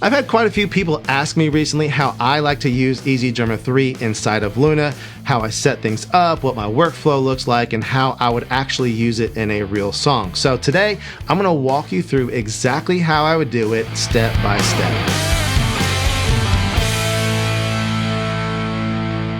I've had quite a few people ask me recently how I like to use EZDrummer 3 inside of Luna, how I set things up, what my workflow looks like, and how I would actually use it in a real song. So today, I'm going to walk you through exactly how I would do it step by step.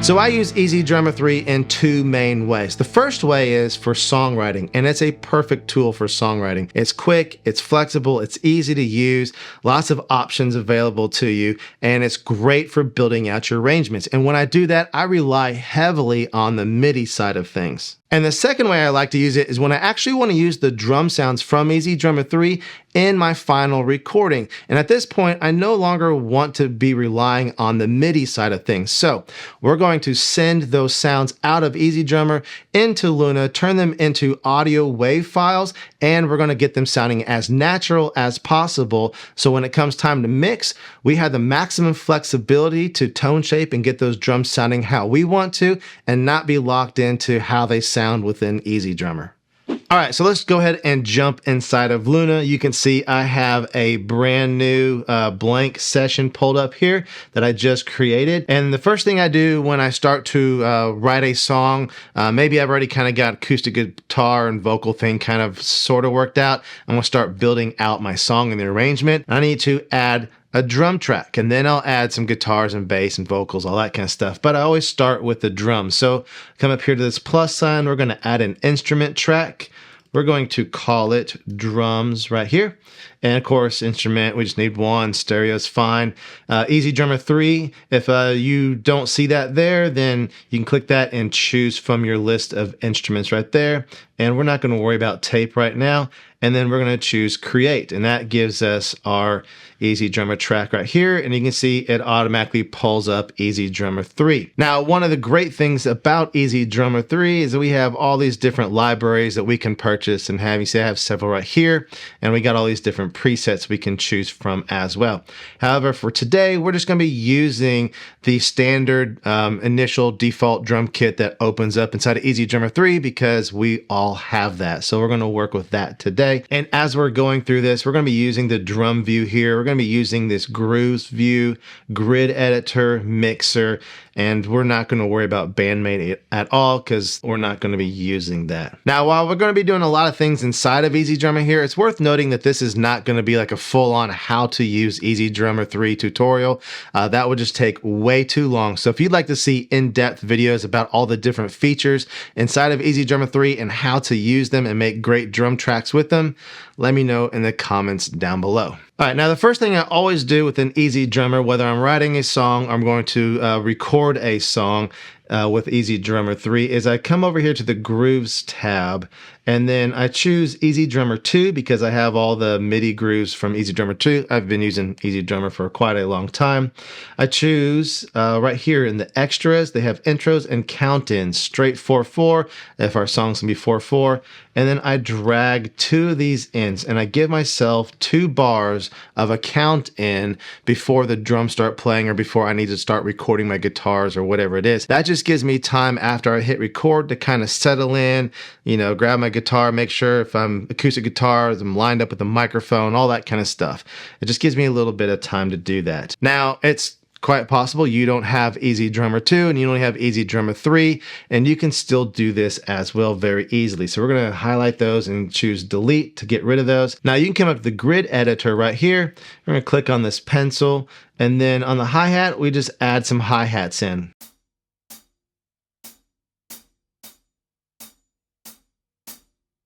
So I use EZDrummer 3 in two main ways. The first way is for songwriting, and it's a perfect tool for songwriting. It's quick, it's flexible, it's easy to use, lots of options available to you, and it's great for building out your arrangements. And when I do that, I rely heavily on the MIDI side of things. And the second way I like to use it is when I actually want to use the drum sounds from EZDrummer 3 in my final recording. And at this point, I no longer want to be relying on the MIDI side of things. So we're going to send those sounds out of EZDrummer into Luna, turn them into audio wave files, and we're going to get them sounding as natural as possible. So when it comes time to mix, we have the maximum flexibility to tone shape and get those drums sounding how we want to and not be locked into how they sound within EZDrummer. All right, so let's go ahead and jump inside of Luna. You can see I have a brand new blank session pulled up here that I just created. And the first thing I do when I start to write a song, maybe I've already kind of got acoustic guitar and vocal thing kind of sort of worked out. I'm gonna start building out my song and the arrangement. I need to add a drum track, and then I'll add some guitars and bass and vocals, all that kind of stuff. But I always start with the drums. So come up here to this plus sign, we're going to add an instrument track. We're going to call it drums right here. And of course, instrument, we just need one, stereo is fine. EZDrummer 3, if you don't see that there, then you can click that and choose from your list of instruments right there. And we're not going to worry about tape right now. And then we're going to choose create, and that gives us our EZDrummer track right here. And you can see it automatically pulls up EZDrummer 3. Now, one of the great things about EZDrummer 3 is that we have all these different libraries that we can purchase and have. You see I have several right here, and we got all these different presets we can choose from as well. However, for today, we're just going to be using the standard initial default drum kit that opens up inside of EZDrummer 3 because we all have that. So we're going to work with that today. And as we're going through this, we're going to be using the drum view here. We're going to be using this grooves view, grid editor, mixer, and we're not going to worry about Bandmate at all because we're not going to be using that. Now, while we're going to be doing a lot of things inside of EZDrummer here, it's worth noting that this is not going to be like a full-on how to use EZDrummer 3 tutorial. That would just take way too long. So if you'd like to see in-depth videos about all the different features inside of EZDrummer 3 and how to use them and make great drum tracks with them, let me know in the comments down below. All right, now the first thing I always do with an EZDrummer, whether I'm writing a song or I'm going to record a song with EZDrummer 3, is I come over here to the Grooves tab, and then I choose EZDrummer 2 because I have all the MIDI grooves from EZDrummer 2. I've been using EZDrummer for quite a long time. I choose right here in the extras, they have intros and count-ins, straight 4/4, if our song's gonna be 4/4, and then I drag two of these ins, and I give myself 2 bars of a count in before the drums start playing or before I need to start recording my guitars or whatever it is. That just gives me time after I hit record to kind of settle in, you know, grab my guitar, make sure if I'm acoustic guitars, I'm lined up with the microphone, all that kind of stuff. It just gives me a little bit of time to do that. Now, it's quite possible you don't have EZDrummer 2 and you only have EZDrummer 3, and you can still do this as well very easily. So we're going to highlight those and choose delete to get rid of those. Now you can come up to the grid editor right here. We're going to click on this pencil, and then on the hi-hat, we just add some hi-hats in.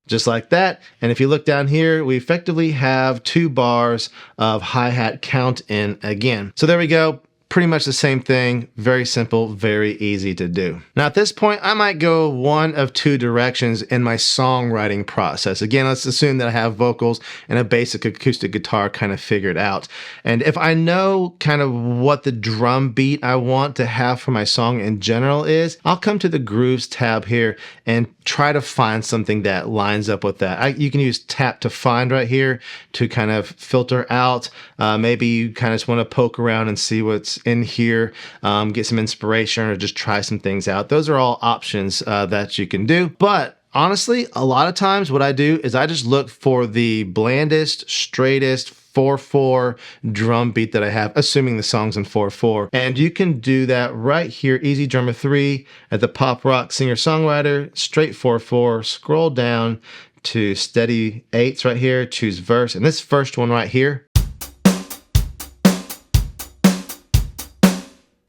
Just like that. And if you look down here, we effectively have 2 bars of hi-hat count in again. So there we go. Pretty much the same thing, very simple, very easy to do. Now at this point, I might go one of 2 directions in my songwriting process. Again, let's assume that I have vocals and a basic acoustic guitar kind of figured out. And if I know kind of what the drum beat I want to have for my song in general is, I'll come to the Grooves tab here and try to find something that lines up with that. You can use tap to find right here to kind of filter out. Maybe you kind of just want to poke around and see what's in here, get some inspiration or just try some things out. Those are all options that you can do. But honestly, a lot of times what I do is I just look for the blandest, straightest, 4/4 drum beat that I have, assuming the song's in 4/4. And you can do that right here, EZDrummer 3 at the pop rock singer-songwriter, straight 4/4, scroll down to steady 8s right here, choose verse, and this first one right here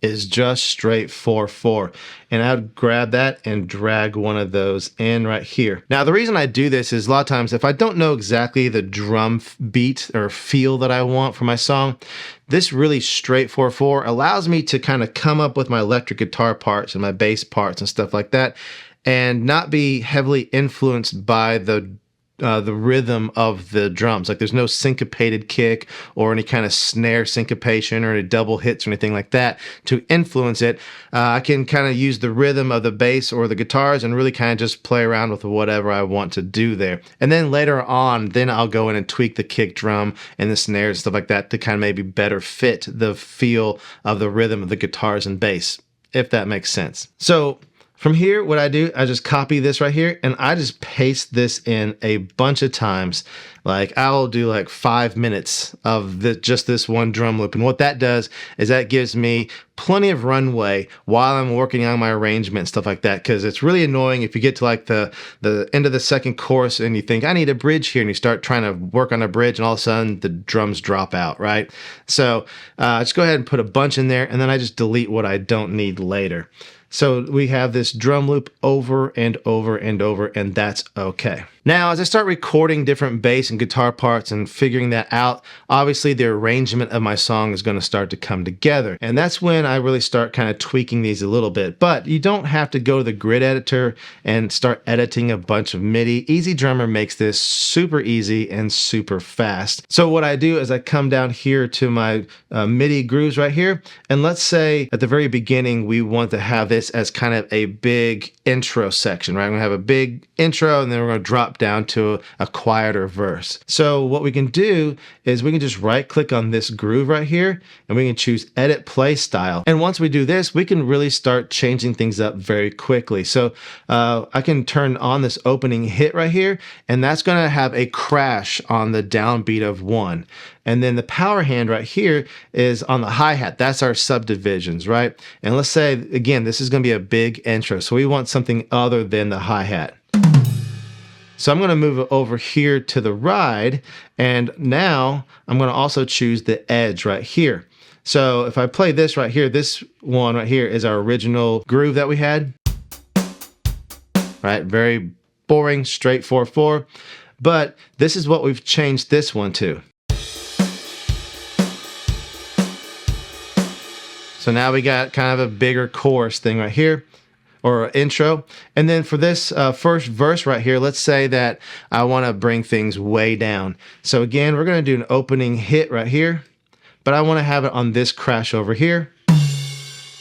is just straight 4/4. And I would grab that and drag one of those in right here. Now, the reason I do this is a lot of times if I don't know exactly the drum beat or feel that I want for my song, this really straight 4/4 allows me to kind of come up with my electric guitar parts and my bass parts and stuff like that, and not be heavily influenced by the rhythm of the drums. Like there's no syncopated kick or any kind of snare syncopation or any double hits or anything like that to influence it. I can kind of use the rhythm of the bass or the guitars and really kind of just play around with whatever I want to do there. And then later on, then I'll go in and tweak the kick drum and the snares and stuff like that to kind of maybe better fit the feel of the rhythm of the guitars and bass, if that makes sense. So from here, what I do, I just copy this right here and I just paste this in a bunch of times. Like I'll do like 5 minutes of just this one drum loop. And what that does is that gives me plenty of runway while I'm working on my arrangement and stuff like that. Cause it's really annoying if you get to like the end of the second chorus and you think I need a bridge here and you start trying to work on a bridge and all of a sudden the drums drop out, right? So just go ahead and put a bunch in there and then I just delete what I don't need later. So we have this drum loop over and over and over, and that's okay. Now, as I start recording different bass and guitar parts and figuring that out, obviously the arrangement of my song is going to start to come together. And that's when I really start kind of tweaking these a little bit. But you don't have to go to the grid editor and start editing a bunch of MIDI. EZDrummer makes this super easy and super fast. So what I do is I come down here to my MIDI grooves right here. And let's say at the very beginning, we want to have this as kind of a big intro section, right? We're gonna have a big intro and then we're gonna drop down to a quieter verse. So what we can do is we can just right click on this groove right here and we can choose edit play style. And once we do this, we can really start changing things up very quickly. So I can turn on this opening hit right here and that's gonna have a crash on the downbeat of 1. And then the power hand right here is on the hi-hat. That's our subdivisions, right? And let's say, again, this is going to be a big intro. So we want something other than the hi-hat. So I'm going to move it over here to the ride. And now I'm going to also choose the edge right here. So if I play this right here, this one right here is our original groove that we had. Right? Very boring, straight 4/4. But this is what we've changed this one to. So now we got kind of a bigger chorus thing right here, or intro. And then for this first verse right here, let's say that I want to bring things way down. So again, we're going to do an opening hit right here, but I want to have it on this crash over here,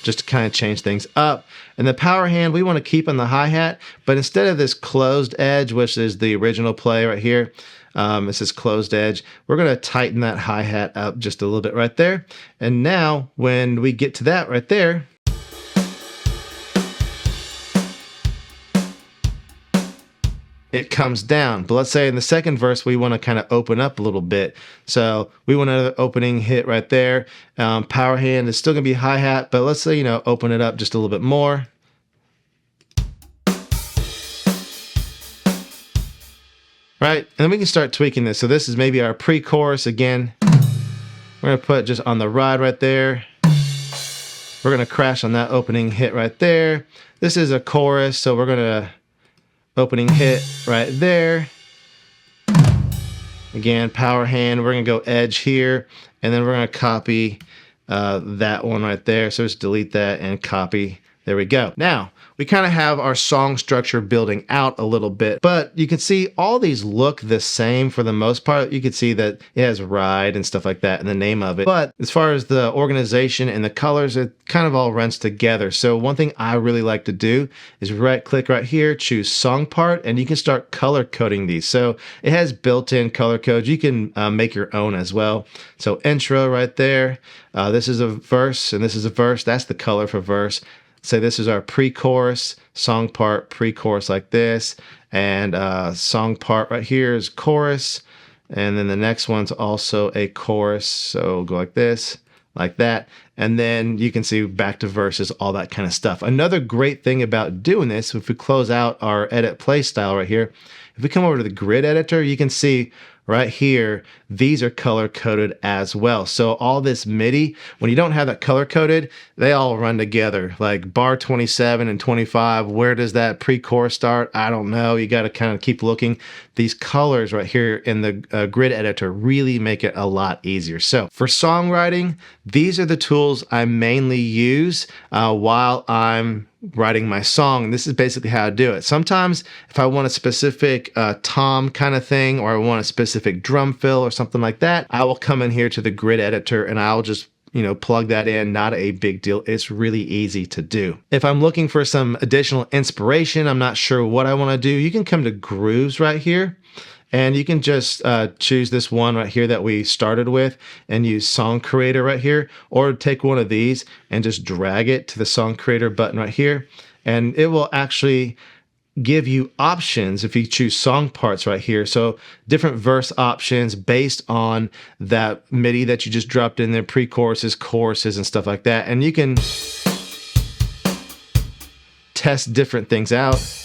just to kind of change things up. And the power hand, we want to keep on the hi-hat, but instead of this closed edge, which is the original play right here, it says closed edge, we're going to tighten that hi-hat up just a little bit right there. And now when we get to that right there, it comes down. But let's say in the second verse, we want to kind of open up a little bit. So we want an opening hit right there. Power hand is still going to be hi-hat, but let's say, open it up just a little bit more. Right, and then we can start tweaking this. So this is maybe our pre-chorus again. We're going to put just on the ride right there. We're going to crash on that opening hit right there. This is a chorus, so we're going to opening hit right there. Again, power hand, we're going to go edge here, and then we're going to copy that one right there. So just delete that and copy. There we go. Now, we kind of have our song structure building out a little bit, but you can see all these look the same for the most part. You can see that it has ride and stuff like that in the name of it. But as far as the organization and the colors, it kind of all runs together. So one thing I really like to do is right click right here, choose song part, and you can start color coding these. So it has built-in color codes. You can make your own as well. So intro right there. This is a verse and this is a verse. That's the color for verse. Say this is our pre-chorus, song part, pre-chorus like this, and song part right here is chorus, And then the next one's also a chorus. So go like this, like that. And then you can see back to verses, all that kind of stuff. Another great thing about doing this, if we close out our edit play style right here, if we come over to the grid editor, you can see right here, these are color coded as well. So all this MIDI, when you don't have that color coded, they all run together. Like bar 27 and 25, where does that pre-chorus start? I don't know. You got to kind of keep looking. These colors right here in the grid editor really make it a lot easier. So for songwriting, these are the tools I mainly use while I'm writing my song. This is basically how I do it. Sometimes if I want a specific tom kind of thing, or I want a specific drum fill or something like that, I will come in here to the grid editor and I'll just plug that in. Not a big deal. It's really easy to do. If I'm looking for some additional inspiration, I'm not sure what I want to do, you can come to grooves right here. And you can just choose this one right here that we started with and use Song Creator right here, or take one of these and just drag it to the Song Creator button right here. And it will actually give you options if you choose song parts right here. So different verse options based on that MIDI that you just dropped in there, pre-choruses, choruses, and stuff like that. And you can test different things out.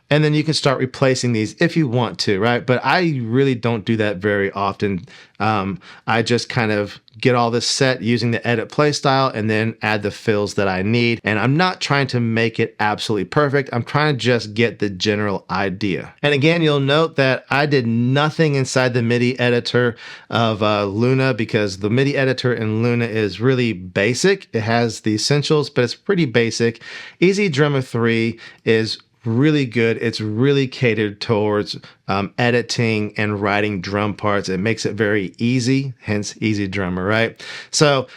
And then you can start replacing these if you want to, right? But I really don't do that very often. I just kind of get all this set using the edit play style and then add the fills that I need. And I'm not trying to make it absolutely perfect. I'm trying to just get the general idea. And again, you'll note that I did nothing inside the MIDI editor of Luna, because the MIDI editor in Luna is really basic. It has the essentials, but it's pretty basic. EZDrummer 3 is really good. It's really catered towards editing and writing drum parts. It makes it very easy, hence EZDrummer, right? So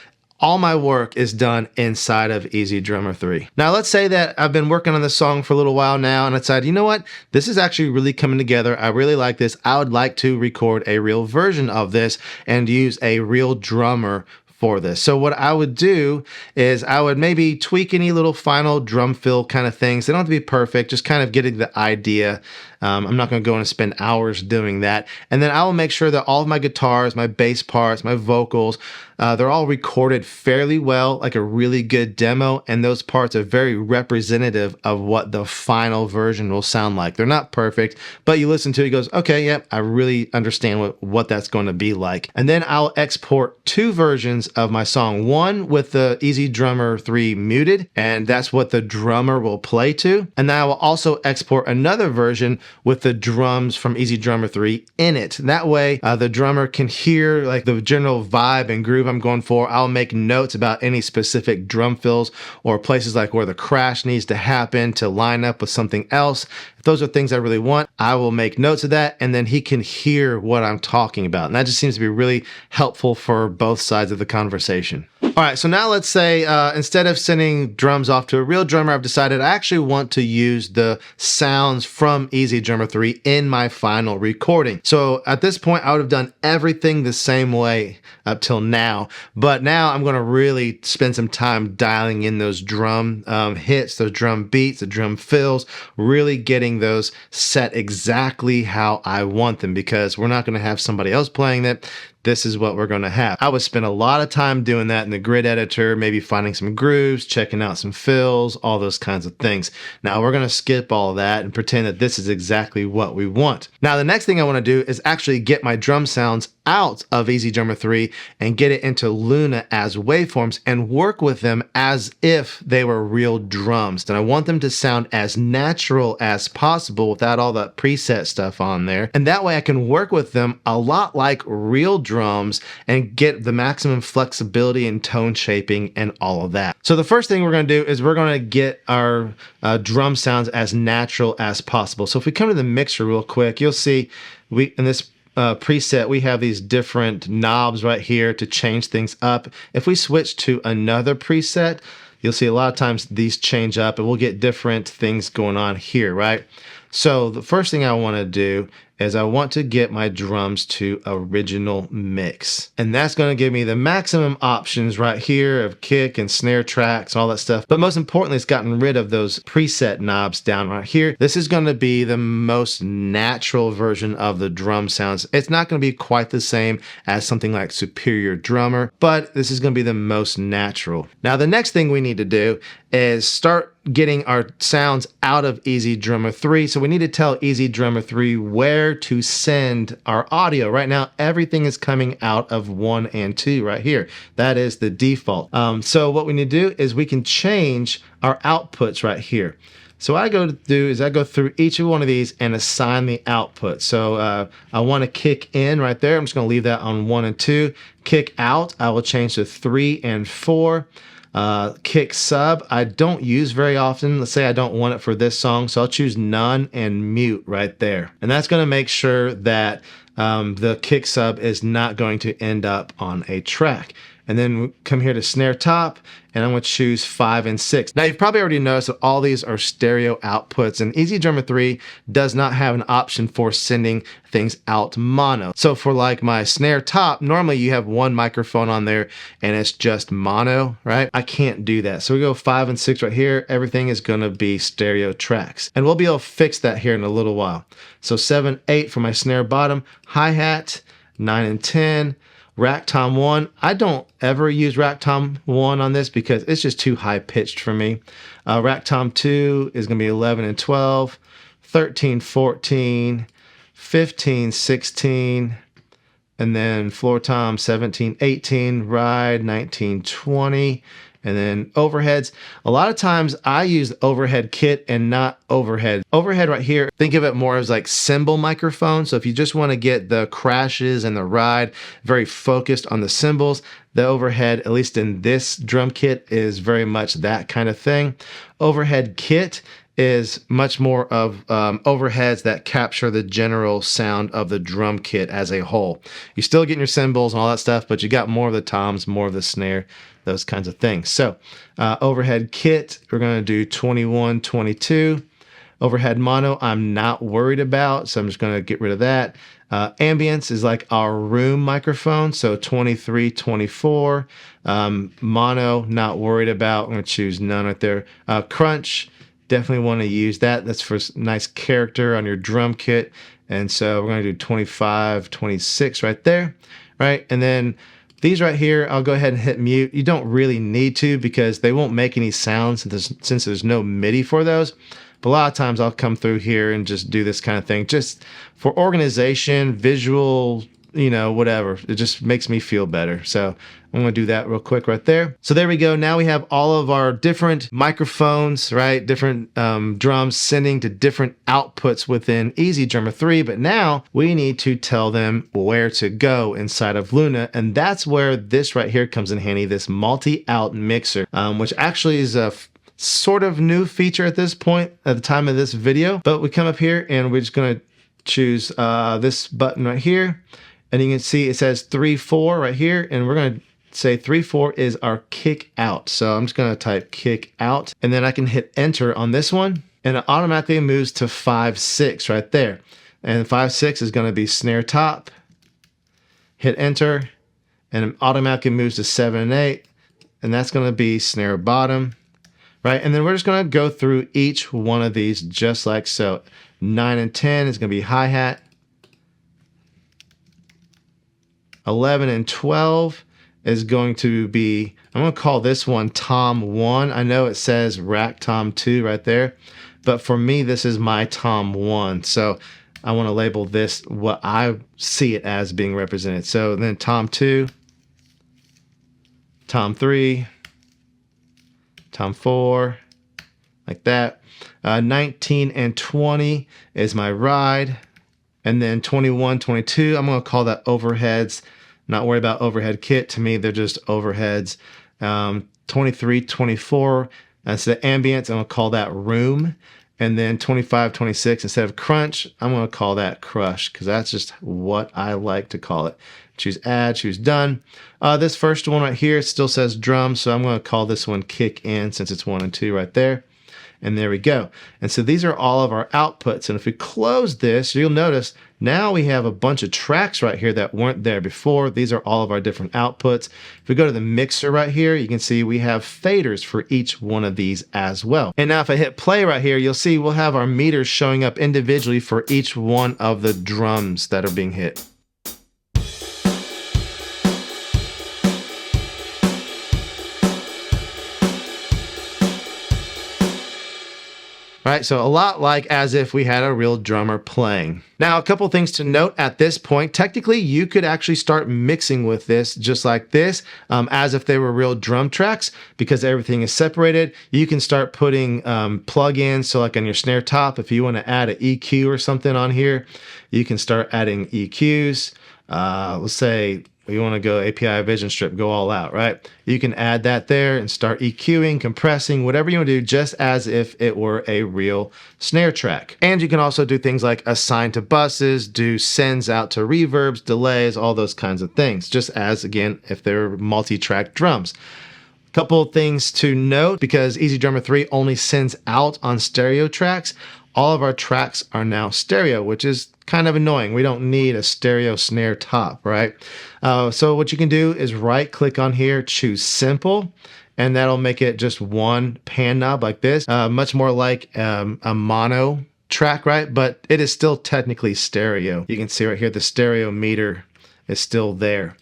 all my work is done inside of EZDrummer 3. Now let's say that I've been working on this song for a little while now and I decided, you know what? This is actually really coming together. I really like this. I would like to record a real version of this and use a real drummer for this. So what I would do is I would maybe tweak any little final drum fill kind of things. They don't have to be perfect, just kind of getting the idea. I'm not going to go and spend hours doing that. And then I will make sure that all of my guitars, my bass parts, my vocals, they're all recorded fairly well, like a really good demo. And those parts are very representative of what the final version will sound like. They're not perfect, but you listen to it, it goes, okay, yep, I really understand what that's going to be like. And then I'll export two versions of my song. One with the EZDrummer 3 muted, and that's what the drummer will play to. And then I will also export another version with the drums from EZDrummer 3 in it. That way, the drummer can hear like the general vibe and groove I'm going for. I'll make notes about any specific drum fills or places like where the crash needs to happen to line up with something else. If those are things I really want, I will make notes of that, and then he can hear what I'm talking about. And that just seems to be really helpful for both sides of the conversation. All right, so now let's say instead of sending drums off to a real drummer, I've decided I actually want to use the sounds from EZDrummer 3 in my final recording. So at this point, I would have done everything the same way up till now, but now I'm going to really spend some time dialing in those drum hits, those drum beats, the drum fills, really getting those set exactly how I want them, because we're not going to have somebody else playing that. This is what we're going to have. I would spend a lot of time doing that in the grid editor, maybe finding some grooves, checking out some fills, all those kinds of things. Now we're going to skip all of that and pretend that this is exactly what we want. Now the next thing I want to do is actually get my drum sounds out of EZDrummer 3 and get it into Luna as waveforms and work with them as if they were real drums. And I want them to sound as natural as possible without all that preset stuff on there. And that way I can work with them a lot like real drums and get the maximum flexibility and tone shaping and all of that. So the first thing we're going to do is we're going to get our drum sounds as natural as possible. So if we come to the mixer real quick, you'll see in this preset, we have these different knobs right here to change things up. If we switch to another preset, you'll see a lot of times these change up and we'll get different things going on here, right? So the first thing I want to do is I want to get my drums to original mix. And that's going to give me the maximum options right here of kick and snare tracks, all that stuff. But most importantly, it's gotten rid of those preset knobs down right here. This is going to be the most natural version of the drum sounds. It's not going to be quite the same as something like Superior Drummer, but this is going to be the most natural. Now, the next thing we need to do is start getting our sounds out of EZDrummer 3. So we need to tell EZDrummer 3 where to send our audio. Right now, everything is coming out of 1 and 2 right here. That is the default. So what we need to do is we can change our outputs right here. So what I go to do is I go through each one of these and assign the output. So I want to kick in right there. I'm just going to leave that on 1 and 2. Kick out, I will change to 3 and 4. Kick sub, I don't use very often. Let's say I don't want it for this song, so I'll choose none and mute right there. And that's going to make sure that the kick sub is not going to end up on a track. And then come here to snare top, and I'm going to choose 5 and 6. Now, you've probably already noticed that all these are stereo outputs, and EZDrummer 3 does not have an option for sending things out mono. So for like my snare top, normally you have one microphone on there, and it's just mono, right? I can't do that. So we go 5 and 6 right here. Everything is going to be stereo tracks. And we'll be able to fix that here in a little while. So 7, 8 for my snare bottom, hi-hat, 9 and 10, rack tom 1. I don't ever use rack tom 1 on this because it's just too high pitched for me. Rack tom 2 is going to be 11 and 12, 13, 14, 15, 16, and then floor tom 17, 18, ride 19, 20. And then overheads. A lot of times I use overhead kit and not overhead. Overhead right here, think of it more as like cymbal microphone. So if you just want to get the crashes and the ride very focused on the cymbals, the overhead, at least in this drum kit, is very much that kind of thing. Overhead kit is much more of overheads that capture the general sound of the drum kit as a whole. You're still getting your cymbals and all that stuff, but you got more of the toms, more of the snare, those kinds of things. So overhead kit, we're going to do 21, 22. Overhead mono, I'm not worried about, so I'm just going to get rid of that. Ambience is like our room microphone, so 23, 24. Mono, not worried about. I'm going to choose none right there. Crunch, definitely want to use that. That's for nice character on your drum kit. And so we're going to do 25, 26 right there, right? And then these right here, I'll go ahead and hit mute. You don't really need to because they won't make any sounds since there's no MIDI for those. But a lot of times I'll come through here and just do this kind of thing just for organization, visual, you know, whatever. It just makes me feel better. So I'm going to do that real quick right there. So there we go. Now we have all of our different microphones, right? Different drums sending to different outputs within EZDrummer 3. But now we need to tell them where to go inside of Luna. And that's where this right here comes in handy, this multi-out mixer, which actually is a sort of new feature at this point at the time of this video. But we come up here and we're just going to choose this button right here. And you can see it says 3-4 right here. And we're going to say 3-4 is our kick out. So I'm just going to type kick out. And then I can hit enter on this one. And it automatically moves to 5-6 right there. And 5-6 is going to be snare top. Hit enter. And it automatically moves to 7 and 8. And that's going to be snare bottom. Right, and then we're just going to go through each one of these just like so. 9 and 10 is going to be hi-hat. 11 and 12 is going to be, I'm going to call this one Tom 1. I know it says rack Tom 2 right there, but for me, this is my Tom 1. So I want to label this what I see it as being represented. So then Tom 2, Tom 3, Tom 4, like that. 19 and 20 is my ride. And then 21, 22, I'm going to call that overheads. Not worry about overhead kit. To me, they're just overheads. 23, 24, that's the ambience. I'm going to call that room. And then 25, 26, instead of crunch, I'm going to call that crush because that's just what I like to call it. Choose add, choose done. This first one right here still says drum, so I'm going to call this one kick in since it's 1 and 2 right there. And there we go. And so these are all of our outputs. And if we close this, you'll notice Now we have a bunch of tracks right here that weren't there before. These are all of our different outputs. If we go to the mixer right here, you can see we have faders for each one of these as well. And now if I hit play right here, you'll see we'll have our meters showing up individually for each one of the drums that are being hit. Right, so a lot like as if we had a real drummer playing. Now, a couple things to note at this point. Technically, you could actually start mixing with this just like this, as if they were real drum tracks, because everything is separated. You can start putting plugins, so like on your snare top, if you want to add an EQ or something on here, you can start adding EQs. Let's say you want to go API Vision Strip, go all out, right? You can add that there and start EQing, compressing, whatever you want to do, just as if it were a real snare track. And you can also do things like assign to buses, do sends out to reverbs, delays, all those kinds of things, just as, again, if they're multi-track drums. Couple things to note, because EZDrummer 3 only sends out on stereo tracks, all of our tracks are now stereo, which is kind of annoying. We don't need a stereo snare top, right? So what you can do is right click on here, choose simple, and that'll make it just one pan knob like this, much more like a mono track, right? But it is still technically stereo. You can see right here, the stereo meter is still there.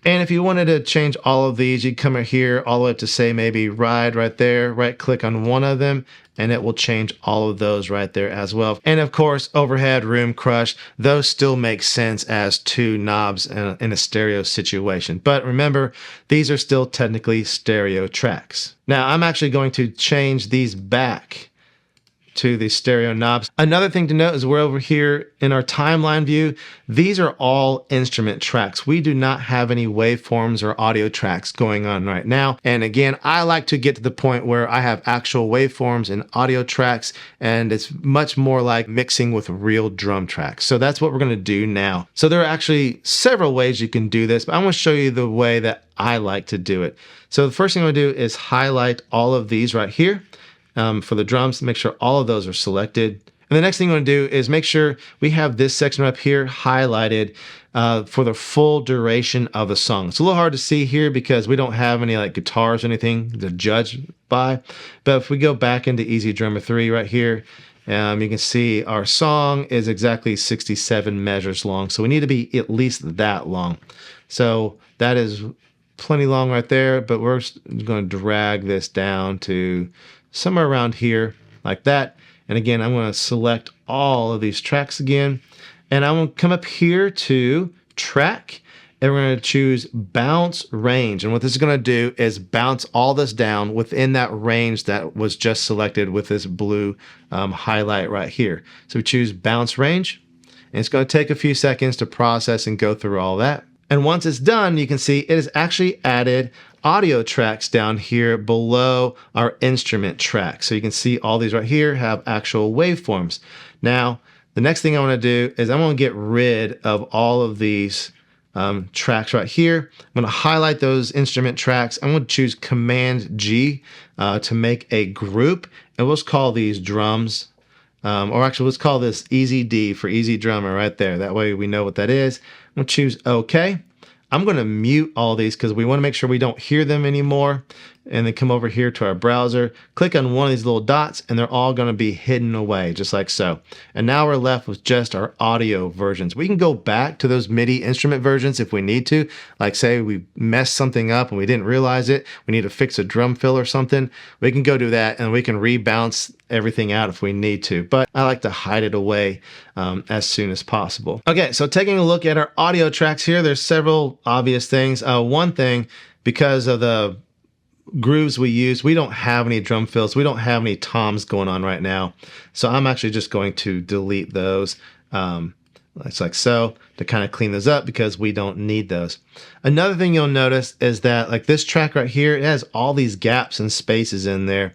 And if you wanted to change all of these, you'd come here all the way up to say maybe ride right there, right click on one of them, and it will change all of those right there as well. And of course, overhead, room, crush, those still make sense as two knobs in a stereo situation. But remember, these are still technically stereo tracks. Now I'm actually going to change these back to the stereo knobs. Another thing to note is we're over here in our timeline view. These are all instrument tracks. We do not have any waveforms or audio tracks going on right now. And again, I like to get to the point where I have actual waveforms and audio tracks, and it's much more like mixing with real drum tracks. So that's what we're gonna do now. So there are actually several ways you can do this, but I'm gonna show you the way that I like to do it. So the first thing I'm gonna do is highlight all of these right here. For the drums, make sure all of those are selected. And the next thing you want to do is make sure we have this section up here highlighted for the full duration of the song. It's a little hard to see here because we don't have any like guitars or anything to judge by. But if we go back into EZDrummer 3 right here, you can see our song is exactly 67 measures long. So we need to be at least that long. So that is plenty long right there, but we're going to drag this down to somewhere around here like that. And again, I'm going to select all of these tracks again, and I'm going to come up here to track, and we're going to choose bounce range. And what this is going to do is bounce all this down within that range that was just selected with this blue highlight right here. So we choose bounce range, and it's going to take a few seconds to process and go through all that. And once it's done, you can see it has actually added audio tracks down here below our instrument tracks. So you can see all these right here have actual waveforms. Now, the next thing I want to do is I'm going to get rid of all of these tracks right here. I'm going to highlight those instrument tracks. I'm going to choose Command G to make a group, and we'll just call these drums. Or actually, let's call this EZD for EZDrummer right there. That way we know what that is. I'm going to choose OK. I'm going to mute all these because we want to make sure we don't hear them anymore. And then come over here to our browser, click on one of these little dots, and they're all going to be hidden away, just like so. And now we're left with just our audio versions. We can go back to those MIDI instrument versions if we need to. Like say we messed something up and we didn't realize it. We need to fix a drum fill or something. We can go do that, and we can rebounce everything out if we need to. But I like to hide it away as soon as possible. Okay, so taking a look at our audio tracks here, there's several obvious things. One thing, because of the grooves we use, we don't have any drum fills, we don't have any toms going on right now, so I'm actually just going to delete those. It's like so, to kind of clean those up because we don't need those. Another thing you'll notice is that like this track right here, it has all these gaps and spaces in there.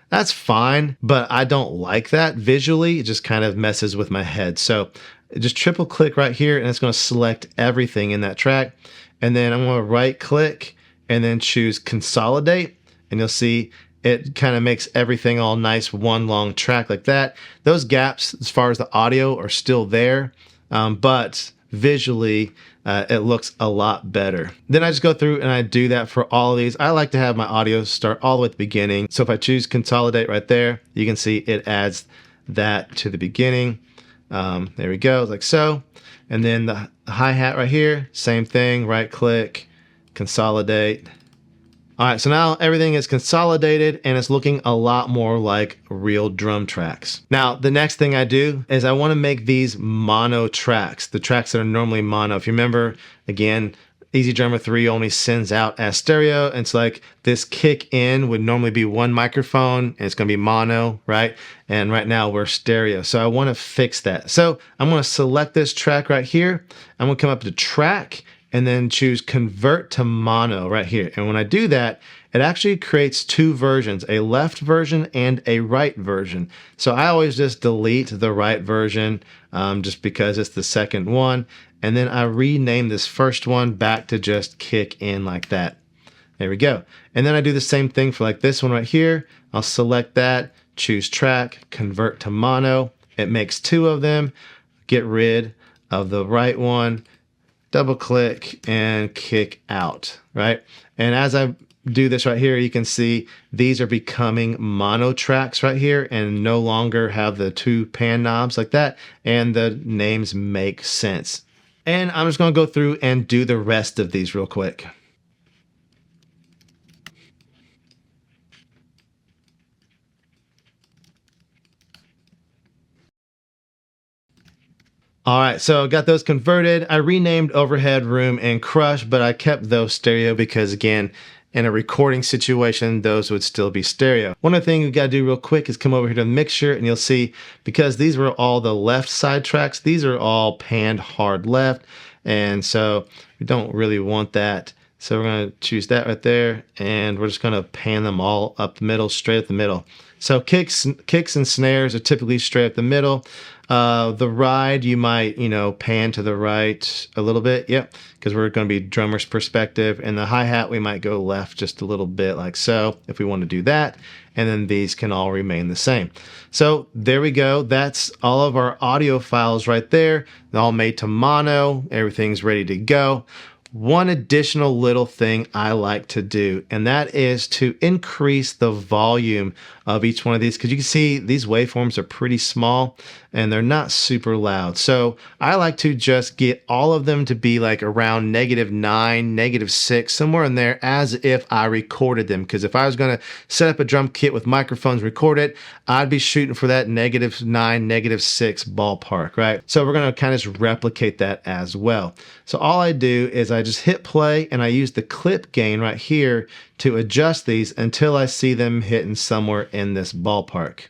That's fine, but I don't like that visually. It just kind of messes with my head. So just triple click right here, and it's going to select everything in that track, and then I'm going to right click and then choose consolidate, and you'll see it kind of makes everything all nice, one long track like that. Those gaps, as far as the audio, are still there, but visually, it looks a lot better. Then I just go through and I do that for all of these. I like to have my audio start all the way at the beginning. So if I choose consolidate right there, you can see it adds that to the beginning. There we go, like so. And then the hi-hat right here, same thing, right click, consolidate. All right, so now everything is consolidated and it's looking a lot more like real drum tracks. Now, the next thing I do is I want to make these mono tracks, the tracks that are normally mono. If you remember, again, EZDrummer 3 only sends out as stereo. And it's like this kick in would normally be one microphone and it's going to be mono, right? And right now we're stereo. So I want to fix that. So I'm going to select this track right here. I'm going to come up to track and then choose convert to mono right here. And when I do that, it actually creates two versions, a left version and a right version. So I always just delete the right version just because it's the second one. And then I rename this first one back to just kick in like that. There we go. And then I do the same thing for like this one right here. I'll select that, choose track, convert to mono. It makes two of them. Get rid of the right one, double click and kick out, right? And as I do this right here, you can see these are becoming mono tracks right here and no longer have the two pan knobs like that. And the names make sense. And I'm just going to go through and do the rest of these real quick. All right, so got those converted. I renamed overhead, room, and crush, but I kept those stereo because, again, in a recording situation, those would still be stereo. One other thing we got to do real quick is come over here to the mixture, and you'll see, because these were all the left side tracks, these are all panned hard left, and so we don't really want that. So we're going to choose that right there, and we're just going to pan them all up the middle, straight up the middle. So kicks and snares are typically straight up the middle. The ride, you might, pan to the right a little bit. Yep, because we're going to be drummer's perspective. And the hi-hat, we might go left just a little bit like so if we want to do that. And then these can all remain the same. So there we go. That's all of our audio files right there. They're all made to mono. Everything's ready to go. One additional little thing I like to do, and that is to increase the volume of each one of these, because you can see these waveforms are pretty small and they're not super loud. So I like to just get all of them to be like around -9, -6, somewhere in there, as if I recorded them. Because if I was going to set up a drum kit with microphones, record it, I'd be shooting for that -9, -6 ballpark, right? So we're going to kind of just replicate that as well. So all I do is I just hit play and I use the clip gain right here to adjust these until I see them hitting somewhere in this ballpark.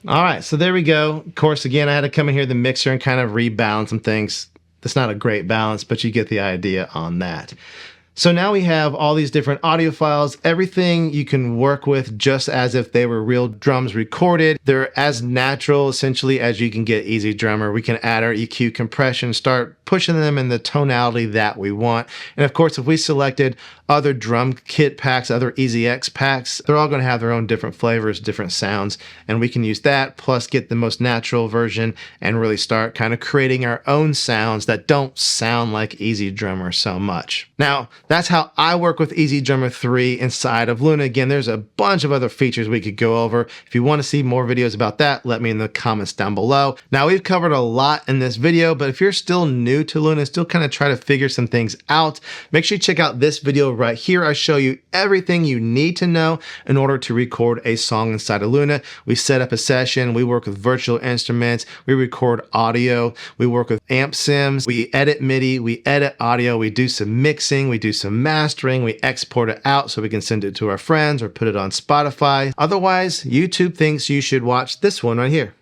All right, so there we go. Of course, again, I had to come in here to the mixer and kind of rebalance some things. That's not a great balance, but you get the idea on that. So now we have all these different audio files, everything you can work with just as if they were real drums recorded. They're as natural essentially as you can get EZDrummer. We can add our EQ compression, start pushing them in the tonality that we want. And of course, if we selected other drum kit packs, other EZX packs, they're all going to have their own different flavors, different sounds. And we can use that plus get the most natural version and really start kind of creating our own sounds that don't sound like EZDrummer so much. Now, that's how I work with EZDrummer 3 inside of Luna. Again, there's a bunch of other features we could go over. If you want to see more videos about that, let me in the comments down below. Now, we've covered a lot in this video, but if you're still new to Luna, still kind of try to figure some things out, make sure you check out this video right here. I show you everything you need to know in order to record a song inside of Luna. We set up a session, we work with virtual instruments, we record audio, we work with amp sims, we edit MIDI, we edit audio, we do some mixing, we do some mastering, we export it out so we can send it to our friends or put it on Spotify. Otherwise, YouTube thinks you should watch this one right here.